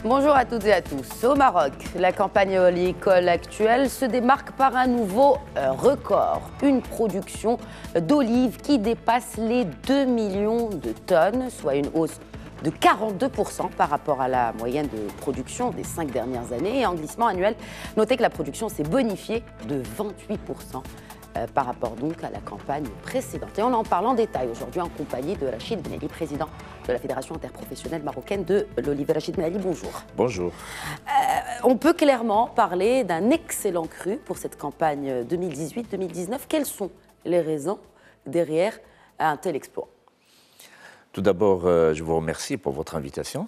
Bonjour à toutes et à tous. Au Maroc, la campagne oléicole actuelle se démarque par un nouveau record. Une production d'olives qui dépasse les 2 millions de tonnes, soit une hausse de 42% par rapport à la moyenne de production des 5 dernières années. Et en glissement annuel, notez que la production s'est bonifiée de 28%. Par rapport donc à la campagne précédente. Et on en parle en détail aujourd'hui en compagnie de Rachid Benali, président de la Fédération interprofessionnelle marocaine de l'olive. Rachid Benali, bonjour. Bonjour. On peut clairement parler d'un excellent cru pour cette campagne 2018-2019. Quelles sont les raisons derrière un tel exploit? Tout d'abord, je vous remercie pour votre invitation.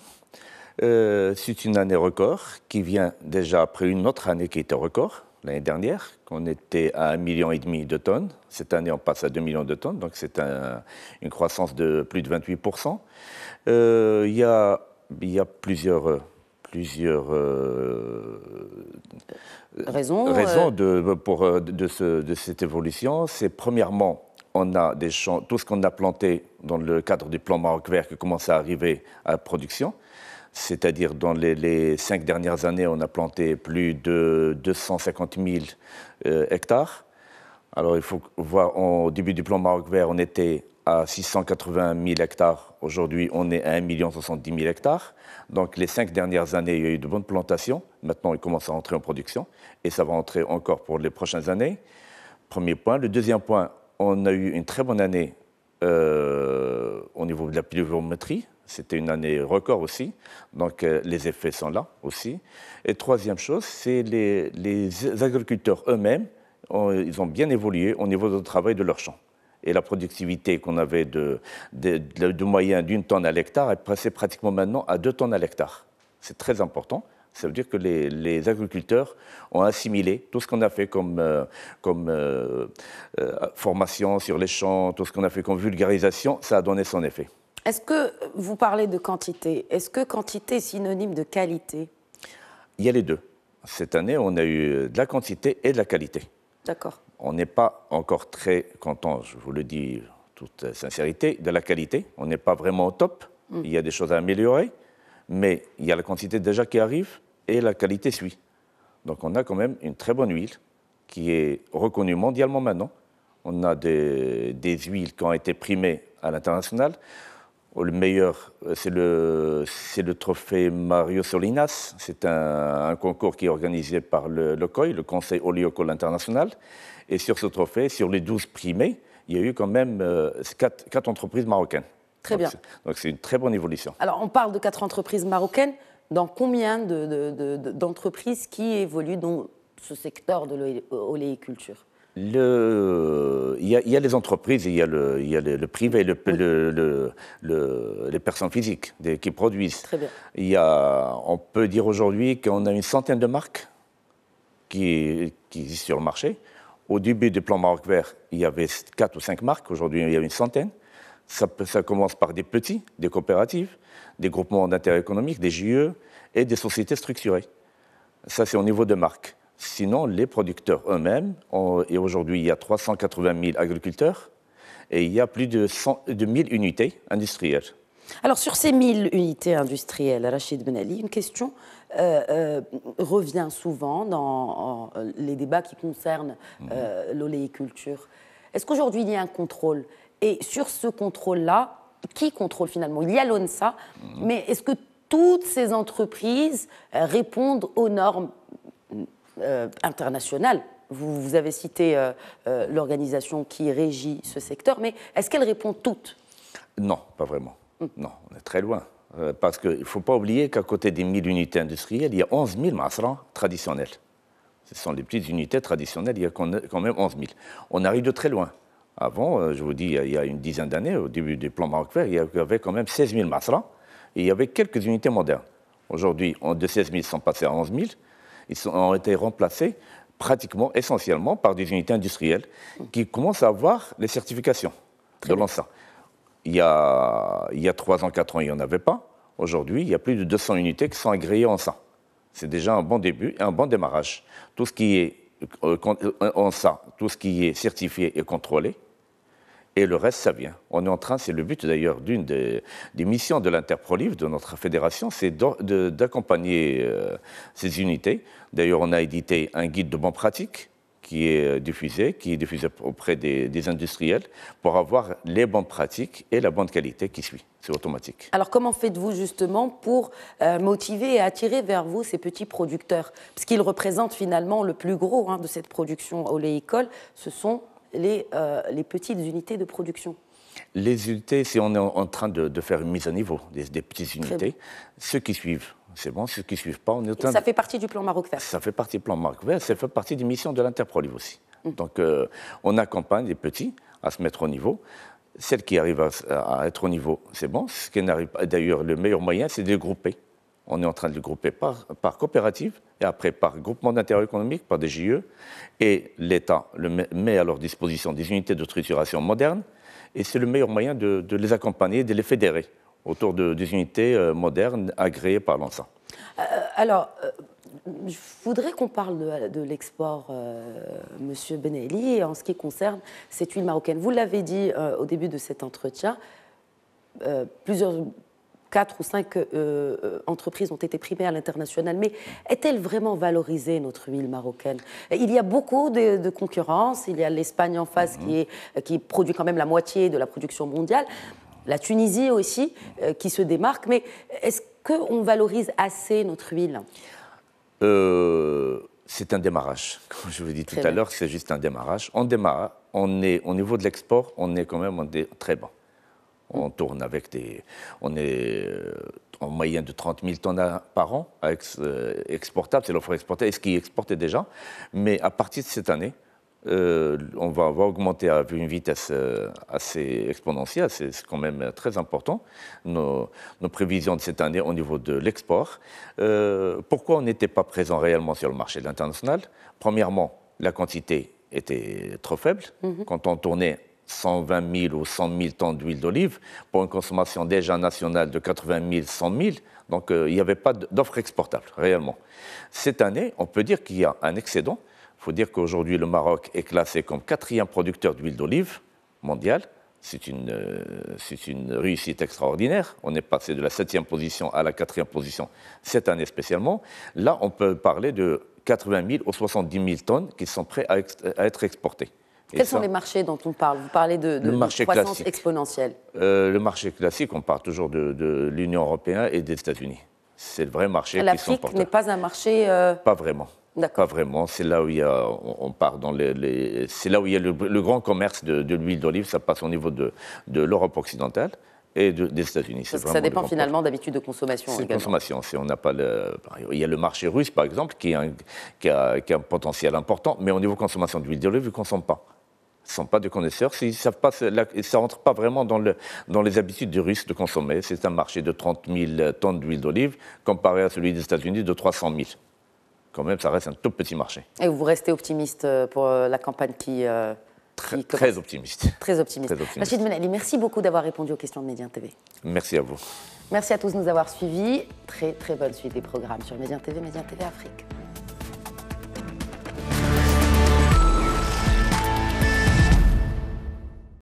C'est une année record qui vient déjà après une autre année qui était record. L'année dernière, on était à 1,5 million de tonnes. Cette année, on passe à 2 millions de tonnes, donc c'est une croissance de plus de 28%. Il y a plusieurs raisons de cette évolution. C'est premièrement, on a des champs, tout ce qu'on a planté dans le cadre du plan Maroc Vert qui commence à arriver à la production. C'est-à-dire, dans les 5 dernières années, on a planté plus de 250 000 hectares. Alors, il faut voir, au début du plan Maroc Vert, on était à 680 000 hectares. Aujourd'hui, on est à 1 070 000 hectares. Donc, les 5 dernières années, il y a eu de bonnes plantations. Maintenant, il commence à entrer en production. Et ça va entrer encore pour les prochaines années. Premier point. Le deuxième point, on a eu une très bonne année au niveau de la pluviométrie. C'était une année record aussi, donc les effets sont là aussi. Et troisième chose, c'est les agriculteurs eux-mêmes, ils ont bien évolué au niveau du travail de leur champ. Et la productivité qu'on avait de moyenne d'1 tonne à l'hectare est passée pratiquement maintenant à 2 tonnes à l'hectare. C'est très important. Ça veut dire que les agriculteurs ont assimilé tout ce qu'on a fait comme formation sur les champs, tout ce qu'on a fait comme vulgarisation, ça a donné son effet. Est-ce que vous parlez de quantité? Est-ce que quantité est synonyme de qualité? Il y a les deux. Cette année, on a eu de la quantité et de la qualité. D'accord. On n'est pas encore très content, je vous le dis en toute sincérité, de la qualité. On n'est pas vraiment au top. Il y a des choses à améliorer, mais il y a la quantité déjà qui arrive et la qualité suit. Donc on a quand même une très bonne huile qui est reconnue mondialement maintenant. On a des huiles qui ont été primées à l'international. Le meilleur, c'est le trophée Mario Solinas. C'est un concours qui est organisé par le COI, le Conseil Oléicole International. Et sur ce trophée, sur les 12 primés, il y a eu quand même 4 entreprises marocaines. Très bien. Donc c'est une très bonne évolution. Alors on parle de 4 entreprises marocaines. Dans combien d'entreprises qui évoluent dans ce secteur de l'oléiculture? Il y a les entreprises, il y a le privé, les personnes physiques qui produisent. Très bien. On peut dire aujourd'hui qu'on a une centaine de marques qui existent sur le marché. Au début du plan Maroc Vert, il y avait 4 ou 5 marques. Aujourd'hui, il y a une centaine. Ça commence par des petits, des coopératives, des groupements d'intérêt économique, des JE et des sociétés structurées. Ça, c'est au niveau de marques. Sinon, les producteurs eux-mêmes, et aujourd'hui, il y a 380 000 agriculteurs et il y a plus de 1 000 unités industrielles. Alors, sur ces 1000 unités industrielles, Rachid Benali, une question revient souvent dans les débats qui concernent l'oléiculture. Est-ce qu'aujourd'hui, il y a un contrôle? Et sur ce contrôle-là, qui contrôle finalement? Il y a l'ONSA, mais est-ce que toutes ces entreprises répondent aux normes internationales? Vous avez cité l'organisation qui régit ce secteur, mais est-ce qu'elles répondent toutes? Non, pas vraiment. Non, on est très loin. Parce qu'il ne faut pas oublier qu'à côté des 1000 unités industrielles, il y a 11 000 masras traditionnels. Ce sont les petites unités traditionnelles, il y a quand même 11 000. On arrive de très loin. Avant, je vous dis, il y a une dizaine d'années, au début du plan Maroc Vert, il y avait quand même 16 000 masras et il y avait quelques unités modernes. Aujourd'hui, de 16 000 sont passés à 11 000. Ils ont été remplacés pratiquement, essentiellement, par des unités industrielles qui commencent à avoir les certifications de l'ONSA. Il y a 3 ans, 4 ans, il n'y en avait pas. Aujourd'hui, il y a plus de 200 unités qui sont agréées ONSA. C'est déjà un bon début et un bon démarrage. Tout ce qui est ONSA, tout ce qui est certifié et contrôlé. Et le reste, ça vient. On est en train, c'est le but d'ailleurs d'une des missions de l'Interprolive, de notre fédération, c'est d'accompagner ces unités. D'ailleurs, on a édité un guide de bonnes pratiques qui est diffusé auprès des industriels pour avoir les bonnes pratiques et la bonne qualité qui suit. C'est automatique. Alors, comment faites-vous justement pour motiver et attirer vers vous ces petits producteurs? Parce qu'ils représentent finalement le plus gros de cette production oléicole, ce sont les petites unités de production. Les unités, si on est en train de faire une mise à niveau des petites unités, ceux qui suivent, c'est bon, ceux qui ne suivent pas, on est en train ça fait partie du plan Maroc Vert. Ça fait partie du plan Maroc Vert, ça fait partie des missions de l'Interprolive aussi. Donc on accompagne les petits à se mettre au niveau. Celles qui arrivent à être au niveau, c'est bon. Ce qui n'arrive pas, d'ailleurs, le meilleur moyen, c'est de les grouper. On est en train de les grouper par coopérative et après par groupement d'intérêt économique, par des JE. Et l'État met à leur disposition des unités de trituration modernes. Et c'est le meilleur moyen de les accompagner, de les fédérer autour des unités modernes agréées par l'ANSA. Je voudrais qu'on parle de l'export, Monsieur Benelli, en ce qui concerne cette huile marocaine. Vous l'avez dit au début de cet entretien, 4 ou 5 entreprises ont été primées à l'international, mais est-elle vraiment valorisée, notre huile marocaine? Il y a beaucoup de concurrence, il y a l'Espagne en face qui produit quand même la moitié de la production mondiale, la Tunisie aussi qui se démarque, mais est-ce qu'on valorise assez notre huile? C'est un démarrage. Comme je vous l'ai dit tout à l'heure, c'est juste un démarrage. On démarre, on est, au niveau de l'export, on est quand même très bas. On tourne avec on est en moyenne de 30 000 tonnes par an exportables, c'est l'offre exportée, et ce qui est exporté déjà. Mais à partir de cette année, on va augmenter à une vitesse assez exponentielle, c'est quand même très important, nos prévisions de cette année au niveau de l'export. Pourquoi on n'était pas présent réellement sur le marché international? Premièrement, la quantité était trop faible. Quand on tournait 120 000 ou 100 000 tonnes d'huile d'olive, pour une consommation déjà nationale de 80 000, 100 000, donc il n'y avait pas d'offre exportable, réellement. Cette année, on peut dire qu'il y a un excédent. Il faut dire qu'aujourd'hui, le Maroc est classé comme 4e producteur d'huile d'olive mondial. C'est une réussite extraordinaire. On est passé de la 7e position à la 4e position cette année spécialement. Là, on peut parler de 80 000 ou 70 000 tonnes qui sont prêts à être exportées. Quels sont les marchés dont on parle? Vous parlez de croissance exponentielle. Le marché classique, on parle toujours de l'Union européenne et des États-Unis. C'est le vrai marché qui sont porteurs. L'Afrique n'est pas un marché... Pas vraiment. Pas vraiment. C'est là où il y a, on part dans c'est là où il y a le grand commerce de l'huile d'olive. Ça passe au niveau de l'Europe occidentale et des États-Unis. Parce que ça dépend finalement d'habitude de consommation. C'est consommation. Si on n'a pas il y a le marché russe, par exemple, qui a un potentiel important, mais au niveau consommation d'huile d'olive, ils ne consomment pas. Ce ne sont pas des connaisseurs, ça ne rentre pas vraiment dans les habitudes des Russes de consommer. C'est un marché de 30 000 tonnes d'huile d'olive comparé à celui des États-Unis de 300 000. Quand même, ça reste un tout petit marché. Et vous restez optimiste pour la campagne qui très optimiste. Très optimiste. Rachid Benelli, merci beaucoup d'avoir répondu aux questions de Médien TV. Merci à vous. Merci à tous de nous avoir suivis. Très, très bonne suite des programmes sur Médien TV Afrique.